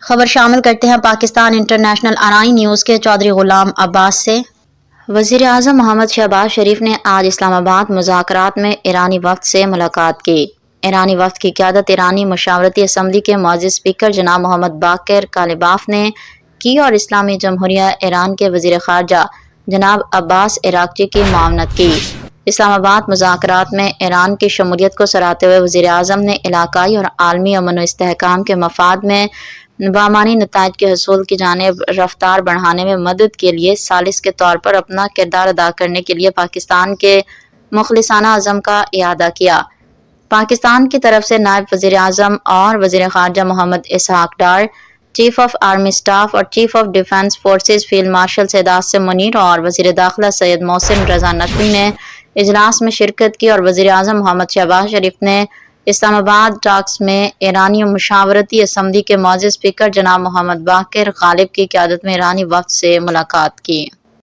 خبر شامل کرتے ہیں پاکستان انٹرنیشنل آرائی نیوز کے چودھری غلام عباس سے۔ وزیر اعظم محمد شہباز شریف نے آج اسلام آباد مذاکرات میں ایرانی وفد سے ملاقات کی۔ ایرانی وفد کی قیادت ایرانی مشاورتی اسمبلی کے معزز اسپیکر جناب محمد باقر کالباف نے کی اور اسلامی جمہوریہ ایران کے وزیر خارجہ جناب عباس عراقچی کی معاونت کی۔ اسلام آباد مذاکرات میں ایران کی شمولیت کو سراہتے ہوئے وزیر اعظم نے علاقائی اور عالمی امن و استحکام کے مفاد میں بامعنی نتائج کے حصول کی جانب رفتار بڑھانے میں مدد کے لیے ثالث کے طور پر اپنا کردار ادا کرنے کے لیے پاکستان کے مخلصانہ عزم کا اعادہ کیا۔ پاکستان کی طرف سے نائب وزیر اعظم اور وزیر خارجہ Muhammad Ishaq Dar, chief of army staff اور chief of defence forces field marshal Syed Asim Munir اور وزیر داخلہ سید محسن رضا نقوی نے اجلاس میں شرکت کی اور وزیر اعظم محمد شہباز شریف نے اسلام آباد ڈاکس میں ایرانی مشاورتی اسمبلی کے معزز اسپیکر جناب محمد باقر غالب کی قیادت میں ایرانی وفد سے ملاقات کی۔